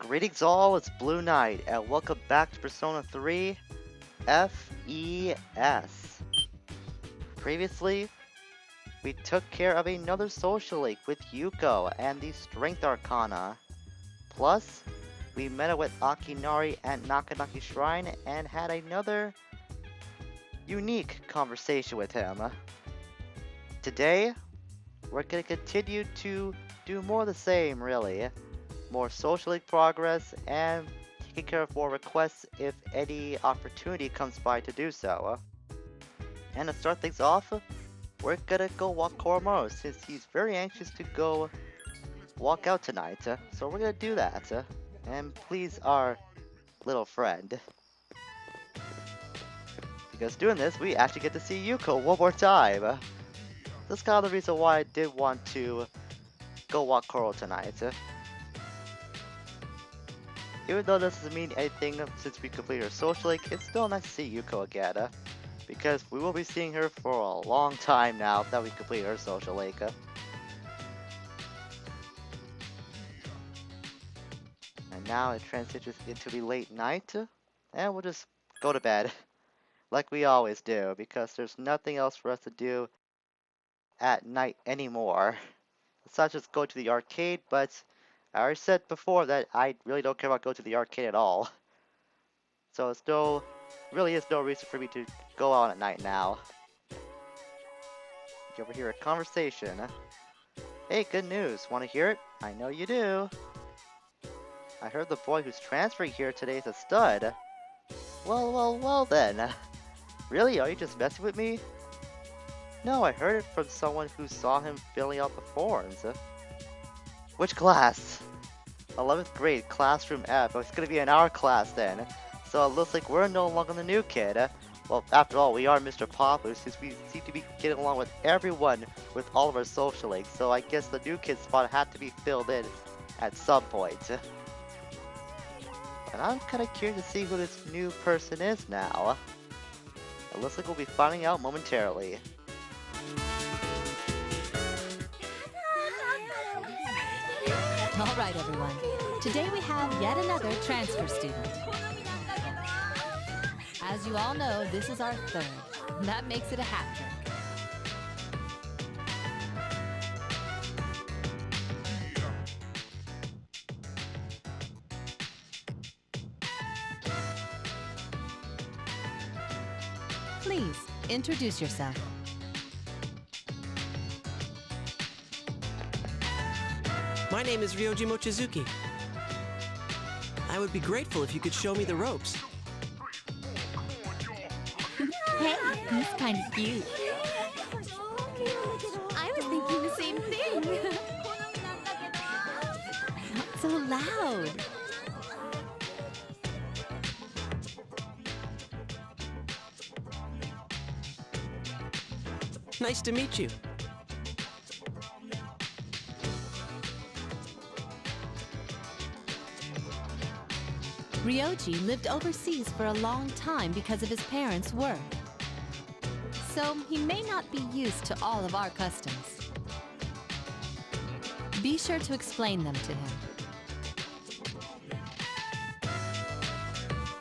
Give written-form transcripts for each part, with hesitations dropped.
Greetings all, it's Blue Knight, and welcome back to Persona 3 FES. Previously, we took care of another social link with Yuko and the Strength Arcana. Plus, we met up with Akinari at Nakanaki Shrine and had another unique conversation with him. Today, we're going to continue to do more of the same, really. More social link progress and taking care of more requests if any opportunity comes by to do so. And to start things off, we're gonna go walk Koromaru since he's very anxious to go walk out tonight. So we're gonna do that and please our little friend. Because doing this, we actually get to see Yuko one more time. That's kind of the reason why I did want to go walk Koro tonight. Even though this doesn't mean anything since we completed our social link, it's still nice to see Yuko again, because we will be seeing her for a long time now that we completed our social link. And now it transitions into the late night, and we'll just go to bed, like we always do, because there's nothing else for us to do at night anymore. Let's not just go to the arcade, but I already said before that I really don't care about going to the arcade at all. So really is no reason for me to go out at night now. You overhear a conversation. Hey, good news. Want to hear it? I know you do. I heard the boy who's transferring here today is a stud. Well then. Really? Are you just messing with me? No, I heard it from someone who saw him filling out the forms. Which class? 11th grade, classroom F. Oh, it's gonna be in our class then. So it looks like we're no longer the new kid. Well, after all, we are Mr. Popular since we seem to be getting along with everyone with all of our social links. So I guess the new kid spot had to be filled in at some point. And I'm kinda curious to see who this new person is now. It looks like we'll be finding out momentarily. All right, everyone. Today we have yet another transfer student. As you all know, this is our third. That makes it a hat trick. Please, introduce yourself. My name is Ryoji Mochizuki. I would be grateful if you could show me the ropes. Hey, he's kind of cute. I was thinking the same thing. Not so loud. Nice to meet you. Ryoji lived overseas for a long time because of his parents' work. So he may not be used to all of our customs. Be sure to explain them to him.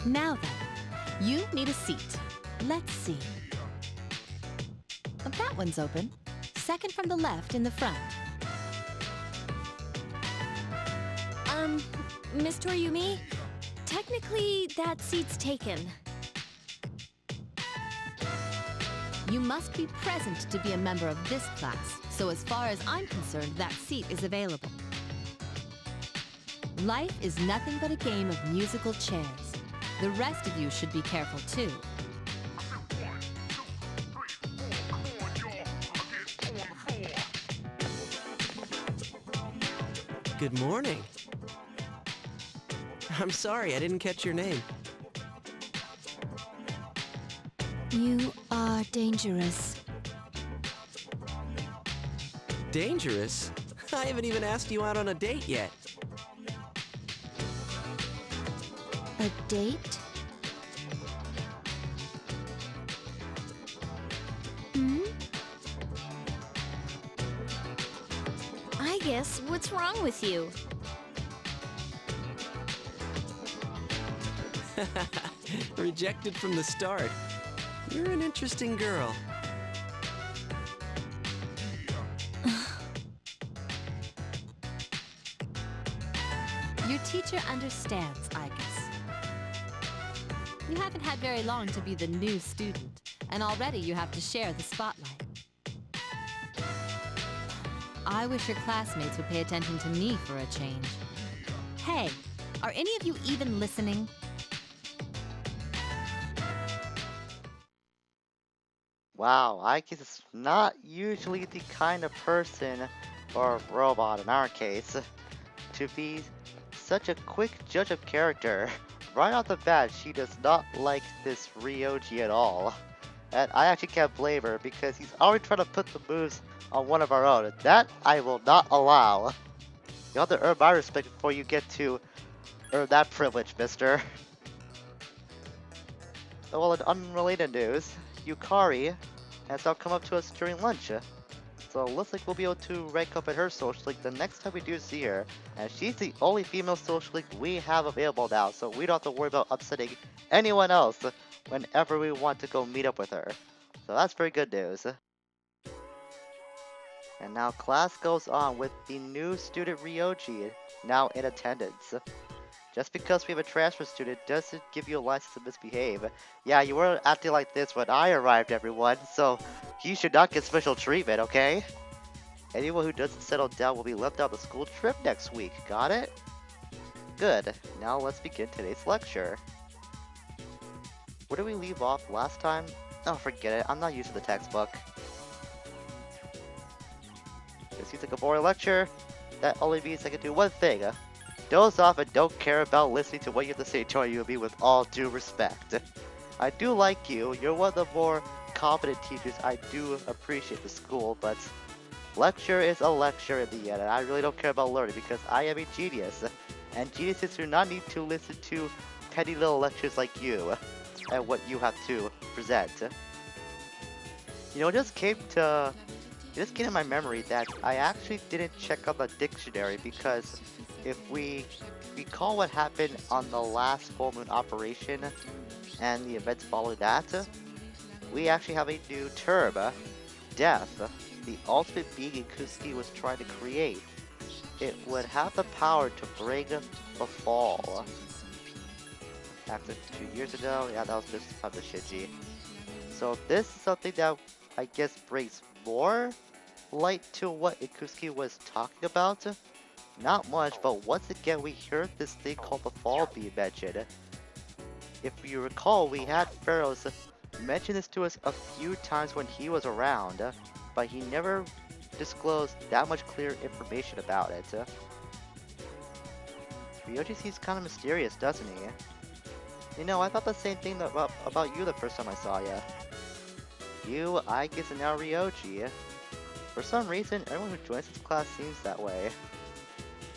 Now then, you need a seat. Let's see. That one's open. Second from the left in the front. Miss Toriumi? Technically, that seat's taken. You must be present to be a member of this class, so as far as I'm concerned, that seat is available. Life is nothing but a game of musical chairs. The rest of you should be careful too. Good morning. I'm sorry, I didn't catch your name. You are dangerous. Dangerous? I haven't even asked you out on a date yet. A date? I guess, what's wrong with you? Rejected from the start. You're an interesting girl. Your teacher understands, Igus. You haven't had very long to be the new student, and already you have to share the spotlight. I wish your classmates would pay attention to me for a change. Hey, are any of you even listening? Wow, Ike is not usually the kind of person, or robot in our case, to be such a quick judge of character. Right off the bat, she does not like this Ryoji at all. And I actually can't blame her because he's already trying to put the moves on one of our own. That I will not allow. You have to earn my respect before you get to earn that privilege, mister. Well, in unrelated news, Yukari has now come up to us during lunch. So it looks like we'll be able to rank up at her social league the next time we do see her. And she's the only female social league we have available now, so we don't have to worry about upsetting anyone else whenever we want to go meet up with her. So that's very good news. And now class goes on with the new student Ryoji now in attendance. Just because we have a transfer student doesn't give you a license to misbehave. Yeah, you were acting like this when I arrived, everyone, so you should not get special treatment, okay? Anyone who doesn't settle down will be left out of the school trip next week, got it? Good, now let's begin today's lecture. Where did we leave off last time? Oh, forget it, I'm not used to the textbook. This seems like a boring lecture. That only means I can do one thing. Doze off and don't care about listening to what you have to say to UB with all due respect. I do like you, you're one of the more competent teachers I do appreciate the school, but lecture is a lecture in the end, and I really don't care about learning because I am a genius, and geniuses do not need to listen to petty little lectures like you and what you have to present. You know, it just came to my memory that I actually didn't check out the dictionary because if we recall what happened on the last full moon operation and the events following that, we actually have a new term, death, the ultimate being Kusuke was trying to create. It would have the power to bring the fall. After 2 years ago, yeah, that was just of the Shinji. So this is something that I guess brings more light to what Ikusuke was talking about. Not much, but once again we heard this thing called the fall being mentioned. If you recall, we had Pharaohs mention this to us a few times when he was around, but he never disclosed that much clear information about it. Ryoji seems kind of mysterious, doesn't he? You know, I thought the same thing about you the first time I saw you. You, Ike, and now Ryoji. For some reason, everyone who joins this class seems that way.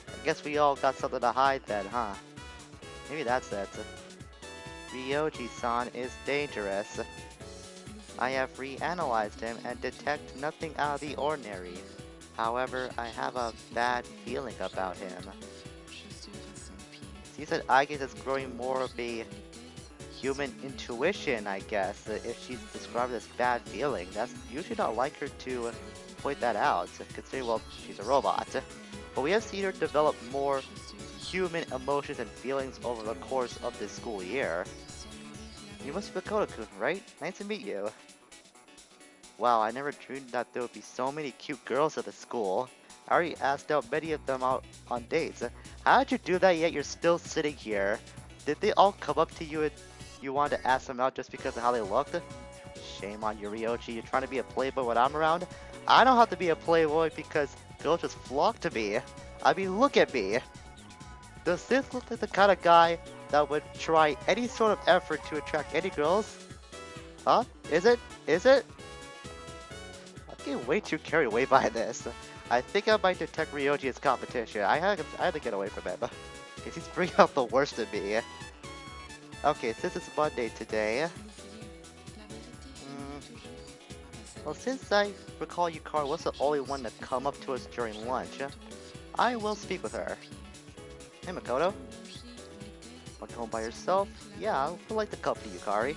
I guess we all got something to hide then, huh? Maybe that's it. Ryoji-san is dangerous. I have reanalyzed him and detect nothing out of the ordinary. However, I have a bad feeling about him. Seems that Ike is growing more of a human intuition, I guess, if she's described as bad feeling. That's usually not like her to point that out, considering, well, she's a robot. But we have seen her develop more human emotions and feelings over the course of this school year. You must be Makoto-kun, right? Nice to meet you. Wow, I never dreamed that there would be so many cute girls at the school. I already asked out many of them out on dates. How did you do that yet you're still sitting here? Did they all come up to you and you wanted to ask them out just because of how they looked? Shame on you, Ryoji. You're trying to be a playboy when I'm around? I don't have to be a playboy because girls just flock to me. I mean, look at me. Does this look like the kind of guy that would try any sort of effort to attract any girls? Huh? Is it? Is it? I'm getting way too carried away by this. I think I might detect Ryoji as competition. I had to get away from him. Because he's bringing out the worst in me. Okay, since it's Monday today... Well, since I recall Yukari was the only one to come up to us during lunch, I will speak with her. Hey, Makoto. Want to home by yourself? Yeah, I would like to accompany you, Kari.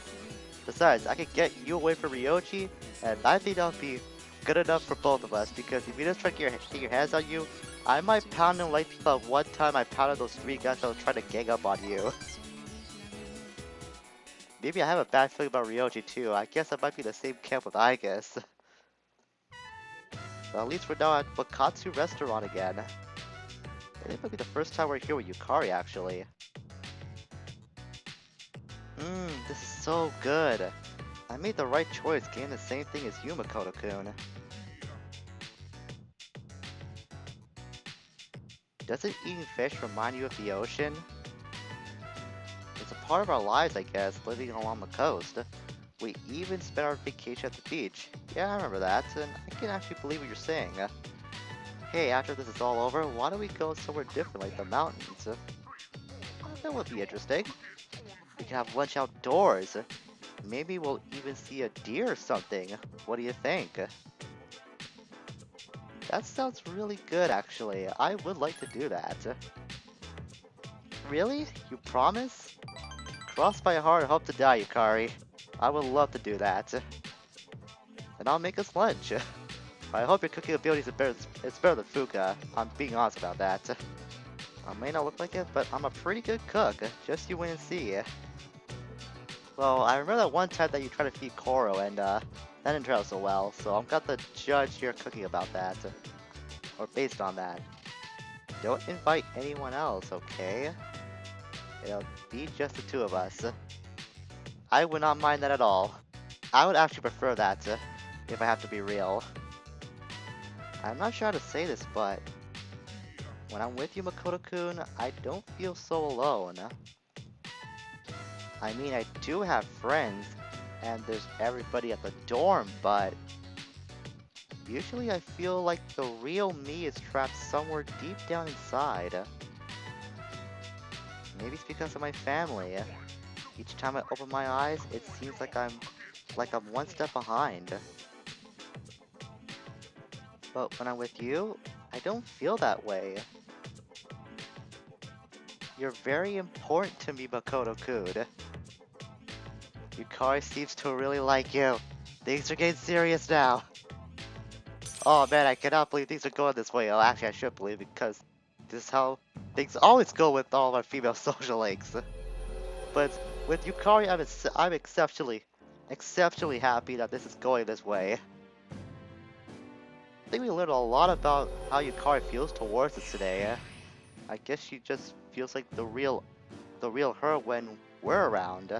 Besides, I could get you away from Ryoji, and I think that would be good enough for both of us, because if you just try to get your hands on you, I might pound him like the one time I pounded those 3 guys that was trying to gang up on you. Maybe I have a bad feeling about Ryoji too. I guess I might be in the same camp with Igus. But at least we're now at Wakatsu Restaurant again. And it might be the first time we're here with Yukari, actually. This is so good. I made the right choice getting the same thing as you, Makoto-kun. Doesn't eating fish remind you of the ocean? It's a part of our lives, I guess, living along the coast. We even spent our vacation at the beach. Yeah, I remember that, and I can actually believe what you're saying. Hey, after this is all over, why don't we go somewhere different like the mountains? That would be interesting. We can have lunch outdoors. Maybe we'll even see a deer or something. What do you think? That sounds really good, actually. I would like to do that. Really? You promise? Cross my heart and hope to die, Yukari. I would love to do that. And I'll make us lunch. I hope your cooking abilities are better, it's better than Fuka. I'm being honest about that. I may not look like it, but I'm a pretty good cook. Just you wait and see. Well, I remember that one time that you tried to feed Koro, and that didn't turn out so well, so I'm got to judge your cooking about that. Or based on that. Don't invite anyone else, okay? It'll be just the 2 of us. I would not mind that at all. I would actually prefer that, if I have to be real. I'm not sure how to say this, but when I'm with you, Makoto-kun, I don't feel so alone. I mean, I do have friends, and there's everybody at the dorm, but usually I feel like the real me is trapped somewhere deep down inside. Maybe it's because of my family. Each time I open my eyes, it seems like I'm one step behind. But when I'm with you, I don't feel that way. You're very important to me, Makoto-kun. Yukari seems to really like you. Things are getting serious now. Oh man, I cannot believe things are going this way. Oh, actually, I should believe, because this is how things always go with all of our female social links. But with Yukari, I'm exceptionally happy that this is going this way. I think we learned a lot about how Yukari feels towards us today. I guess she just feels like the real her when we're around.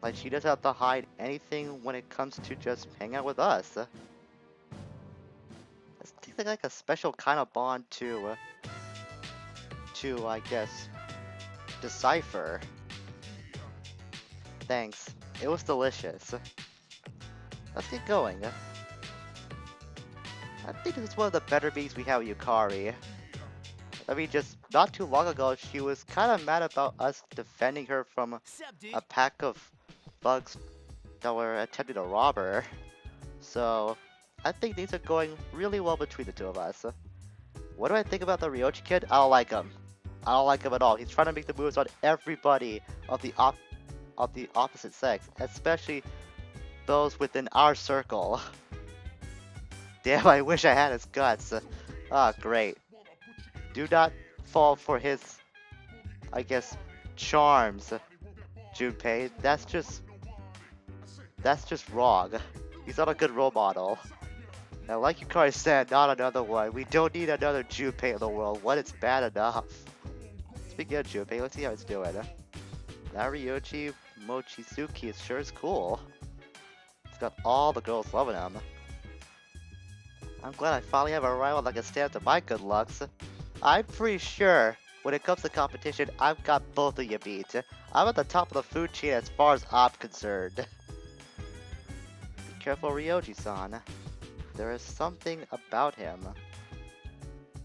Like she doesn't have to hide anything when it comes to just hanging out with us. It's like a special kind of bond to I guess, decipher. Thanks. It was delicious. Let's get going. I think this is one of the better meetings we have with Yukari. I mean, just not too long ago, she was kind of mad about us defending her from a pack of bugs that were attempting to rob her. So, I think things are going really well between the 2 of us. What do I think about the Ryoji kid? I don't like him. I don't like him at all. He's trying to make the moves on everybody of the opposite sex, especially those within our circle. Damn, I wish I had his guts. Ah, great. Do not fall for his, I guess, charms, Junpei. That's just wrong. He's not a good role model. And like Yukari said, not another one. We don't need another Junpei in the world. One is bad enough. Speaking of Junpei, let's see how it's doing. That Ryoji Mochizuki sure is cool. It's got all the girls loving him. I'm glad I finally have a rival that can stand to my good looks. I'm pretty sure when it comes to competition, I've got both of you beat. I'm at the top of the food chain as far as I'm concerned. Be careful, Ryoji-san. There is something about him.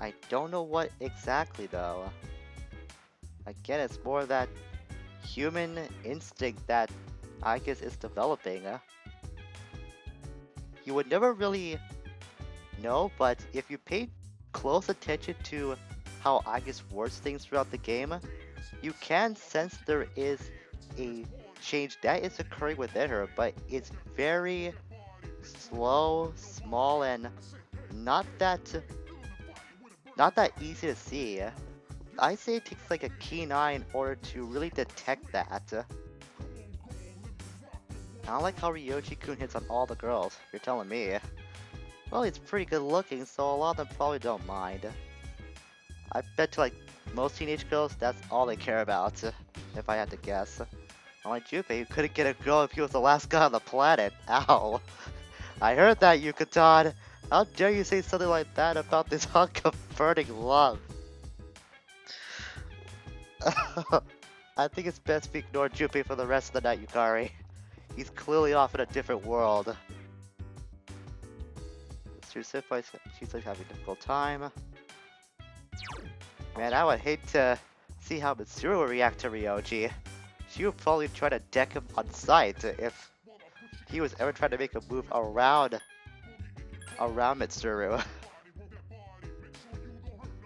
I don't know what exactly though. Again, it's more that human instinct that I guess is developing. You would never really know, but if you paid close attention to how Agus words things throughout the game, You can sense there is a change that is occurring within her, but it's very slow, small, and not that not that easy to see. I say it takes like a keen eye in order to really detect that. I don't like how Ryoji-kun hits on all the girls, you're telling me. Well, he's pretty good looking, so a lot of them probably don't mind. I bet to like most teenage girls, that's all they care about, if I had to guess. Unlike Junpei, who couldn't get a girl if he was the last guy on the planet. Ow. I heard that, Yukaton. How dare you say something like that about this unconverting love? I think it's best we ignore Junpei for the rest of the night, Yukari. He's clearly off in a different world. She's like having a difficult time. Man, I would hate to see how Mitsuru would react to Ryoji. She would probably try to deck him on sight if he was ever trying to make a move around Mitsuru.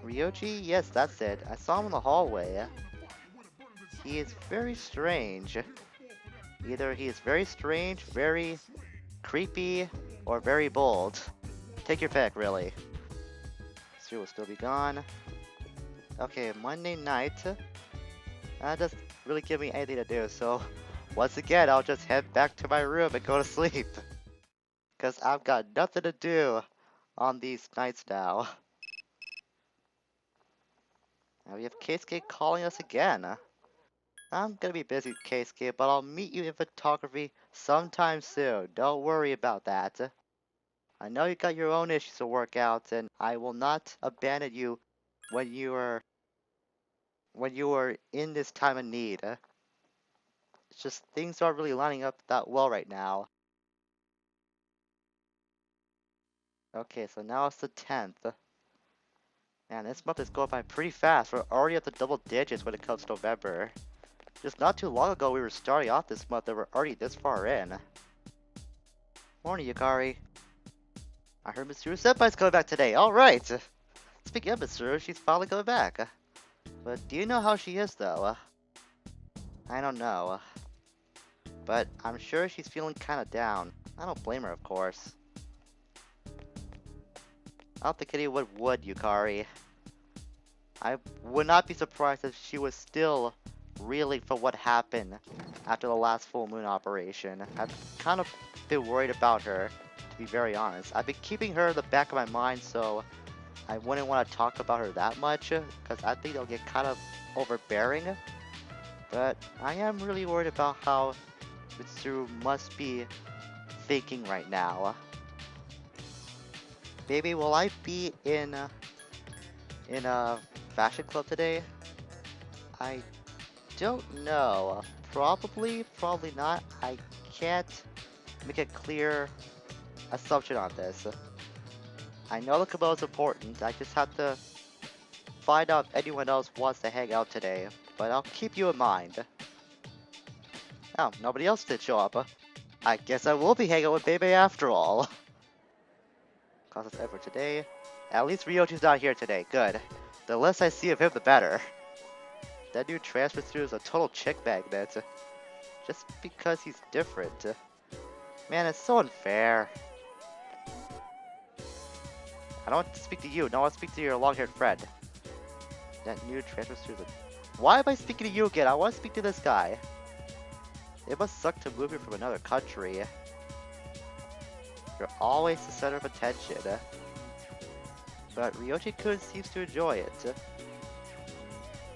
Ryoji? Yes, that's it. I saw him in the hallway. He is very strange. Either he is very strange, very creepy, or very bold. Take your pick, really. Mitsuru will still be gone. Okay, Monday night. That doesn't really give me anything to do, so once again, I'll just head back to my room and go to sleep. Because I've got nothing to do on these nights now. Now we have Keisuke calling us again. I'm gonna be busy, Keisuke, but I'll meet you in photography sometime soon. Don't worry about that. I know you got your own issues to work out, and I will not abandon you when you are in this time of need. It's just things aren't really lining up that well right now. Okay, so now it's the 10th. Man, this month is going by pretty fast. We're already at the double digits when it comes to November. Just not too long ago we were starting off this month and we're already this far in. Morning, Yukari. I heard Mitsuru Senpai's coming back today. Alright! Speaking of Mitsuru, she's finally coming back. But do you know how she is, though? I don't know. But I'm sure she's feeling kinda down. I don't blame her, of course. I don't think anyone would, Yukari. I would not be surprised if she was still reeling from what happened after the last full moon operation. I've kind of been worried about her, to be very honest. I've been keeping her in the back of my mind, so I wouldn't want to talk about her that much, because I think it'll get kind of overbearing. But I am really worried about how Mitsuru must be thinking right now. Baby, will I be in a fashion club today? I don't know. Probably not. I can't make a clear assumption on this. I know the kimono is important. I just have to find out if anyone else wants to hang out today. But I'll keep you in mind. Oh, nobody else did show up. I guess I will be hanging out with Bebe after all. Cause it's ever today. At least Ryoji's not here today. Good. The less I see of him, the better. That dude transfers through as a total chick magnet. Just because he's different. Man, it's so unfair. I don't want to speak to you. No, I want to speak to your long-haired friend. That new transfers through the... Why am I speaking to you again? I want to speak to this guy. It must suck to move here from another country. You're always the center of attention. But Ryoji-kun seems to enjoy it.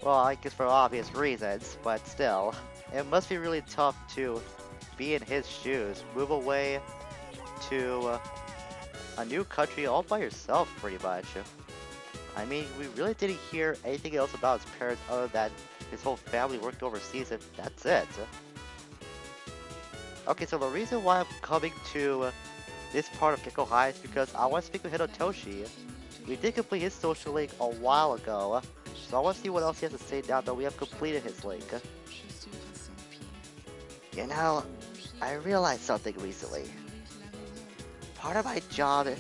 Well, I guess for obvious reasons, but still. It must be really tough to be in his shoes. Move away to a new country all by yourself, pretty much. I mean, we really didn't hear anything else about his parents other than his whole family worked overseas, and that's it. Okay, so the reason why I'm coming to this part of Gekko High is because I want to speak with Hitotoshi. We did complete his social link a while ago, so I want to see what else he has to say now that we have completed his link. You know, I realized something recently. Part of my job is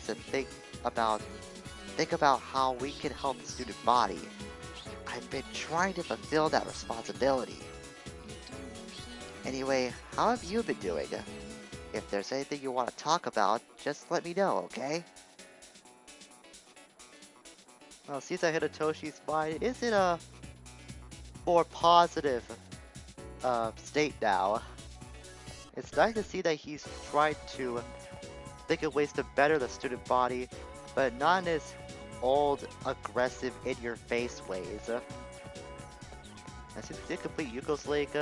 to think about how we can help the student body. I I've been trying to fulfill that responsibility. Anyway, how have you been doing? If there's anything you want to talk about, just let me know, okay? Well, since I hit Hitotoshi's mind is in a more positive state now. It's nice to see that he's tried to think of ways to better the student body, but not in his old, aggressive, in-your-face ways. And since we did complete Yuko's lake,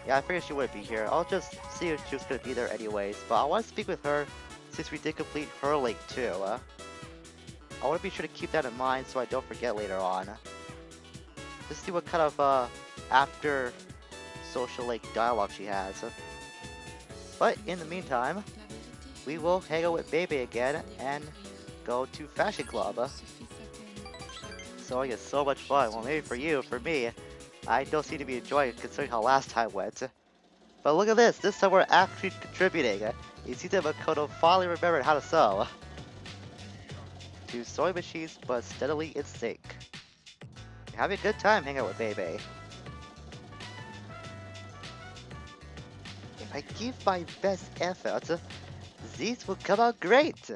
yeah, I figured she wouldn't be here. I'll just see if she was gonna be there anyways, but I want to speak with her since we did complete her lake too. I want to be sure to keep that in mind so I don't forget later on. Just see what kind of after social lake dialogue she has. But in the meantime, we will hang out with Bebe again and go to Fashion Club. So it's so much fun. Well, maybe for you, for me, I don't seem to be enjoying it considering how last time went. But look at this, this time we're actually contributing. You see that Makoto finally remembered how to sew. 2 sewing machines, but steadily in sync. Having a good time hanging out with Bebe. If I give my best effort, these will come out great! See,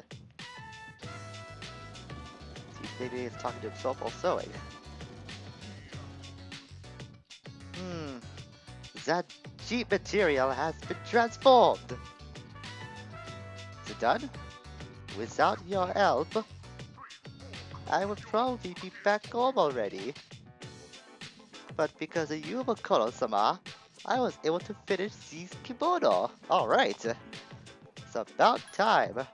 Bebe is talking to himself while sewing. That cheap material has been transformed! Is it done? Without your help, I would probably be back home already. But because of you, Makoto-sama, I was able to finish this kimono. Alright. It's about time.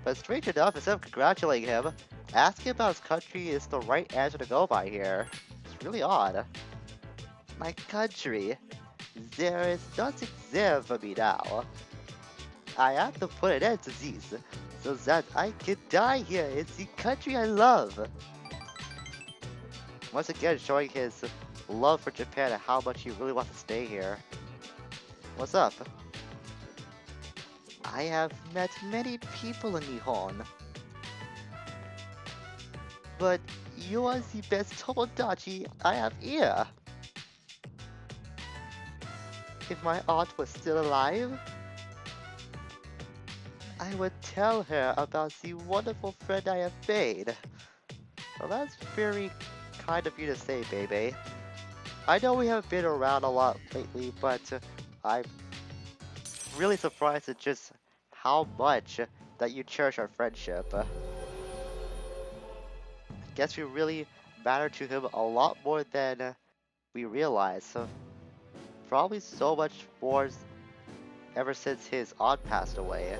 But strange enough, instead of congratulating him, asking about his country is the right answer to go by here. It's really odd. My country. There is nothing there for me now. I have to put an end to this, so that I can die here in the country I love. Once again showing his love for Japan and how much he really wants to stay here. What's up? I have met many people in Nihon. But you are the best Tomodachi I have here. If my aunt was still alive, I would tell her about the wonderful friend I have made. Well, that's very kind of you to say, Bebe. I know we haven't been around a lot lately, but I'm really surprised at just how much that you cherish our friendship. I guess we really matter to him a lot more than we realize. So probably so much more ever since his aunt passed away.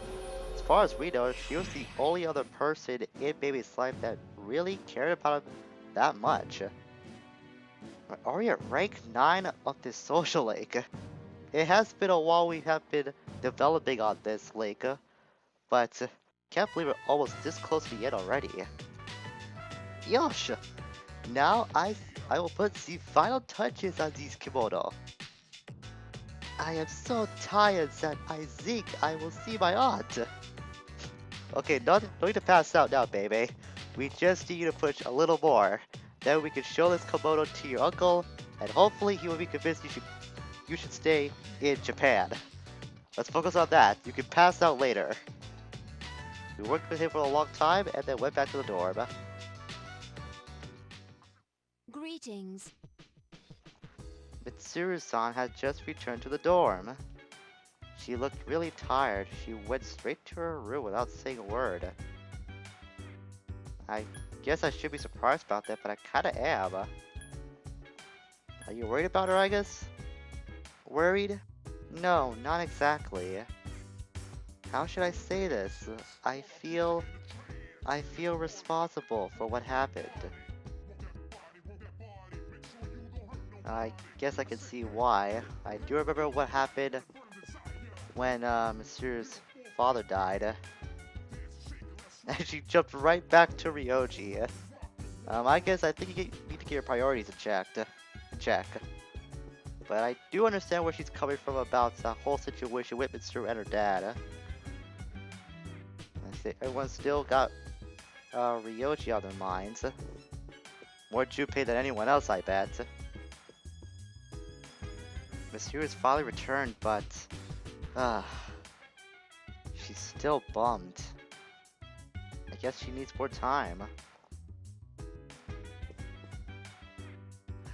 As far as we know, she was the only other person in Baby's life that really cared about him that much. Are we at rank 9 of this social lake? It has been a while we have been developing on this lake, but can't believe we're almost this close to the end already. Yosh! Now I will put the final touches on these kimono. I am so tired that I think I will see my aunt. Okay, don't need to pass out now, baby. We just need you to push a little more. Then we can show this kimono to your uncle, and hopefully he will be convinced you should stay in Japan. Let's focus on that. You can pass out later. We worked with him for a long time, and then went back to the dorm. Greetings. Mitsuru-san had just returned to the dorm. She looked really tired. She went straight to her room without saying a word. I guess I should be surprised about that, but I kinda am. Are you worried about her, I guess? Worried? No, not exactly. How should I say this? I feel responsible for what happened. I guess I can see why. I do remember what happened when Masuru's father died. And she jumped right back to Ryoji. I guess I think you need to get your priorities in check. But I do understand where she's coming from about the whole situation with Mitsuru and her dad. I say everyone's still got Ryoji on their minds. More Junpei than anyone else, I bet. Mitsuru has finally returned, but she's still bummed. I guess she needs more time.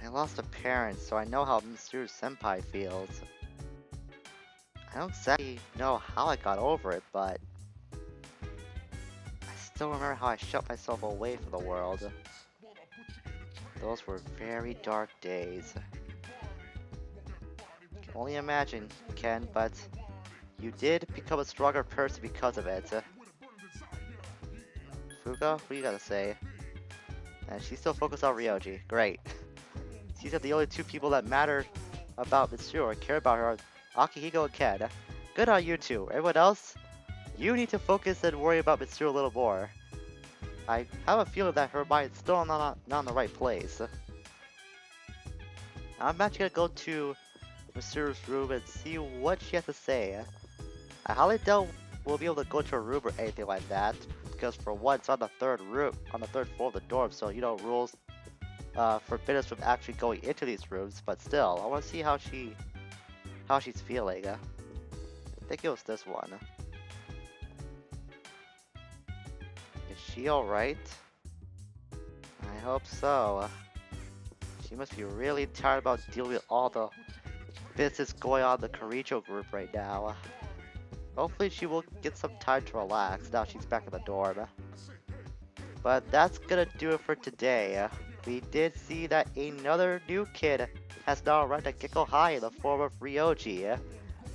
I lost a parent, so I know how Mitsuru Senpai feels. I don't exactly know how I got over it, but I still remember how I shut myself away from the world. Those were very dark days. I can only imagine, Ken, but you did become a stronger person because of it. Fuga, what do you gotta say? And she's still focused on Ryoji. Great. These are the only two people that matter about Mitsuru or care about her are Akihiko and Ken. Good on you two. Everyone else, you need to focus and worry about Mitsuru a little more. I have a feeling that her mind's still not in the right place. I'm actually gonna go to Mitsuru's room and see what she has to say. I highly doubt we'll be able to go to her room or anything like that, because for one, it's on the third floor of the dorm, so you know rules forbid us from actually going into these rooms. But still, I want to see how she's feeling. I think it was this one. Is she alright? I hope so. She must be really tired about dealing with all the business going on in the Karicho group right now. Hopefully she will get some time to relax now she's back in the dorm. But that's gonna do it for today. We did see that another new kid has now arrived at Gekko High in the form of Ryoji,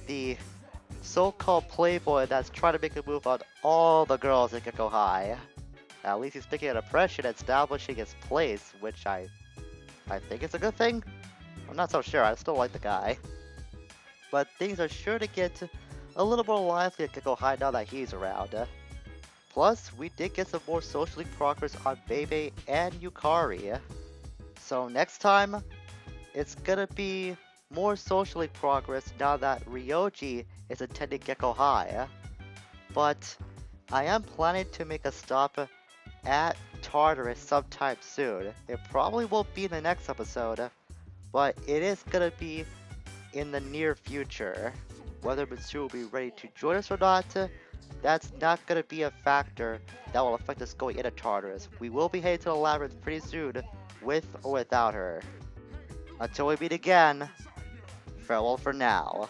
the so-called playboy that's trying to make a move on all the girls at Gekko High. At least he's making an impression and establishing his place, which I think is a good thing. I'm not so sure, I still like the guy. But things are sure to get a little more lively at Gekko High now that he's around. Plus, we did get some more socially progress on Bebe and Yukari. So next time, it's gonna be more socially progress now that Ryoji is attending Gekko High. But I am planning to make a stop at Tartarus sometime soon. It probably won't be in the next episode, but it is gonna be in the near future. Whether Mitsuru will be ready to join us or not, that's not gonna be a factor that will affect us going into Tartarus. We will be heading to the Labyrinth pretty soon, with or without her. Until we meet again, farewell for now.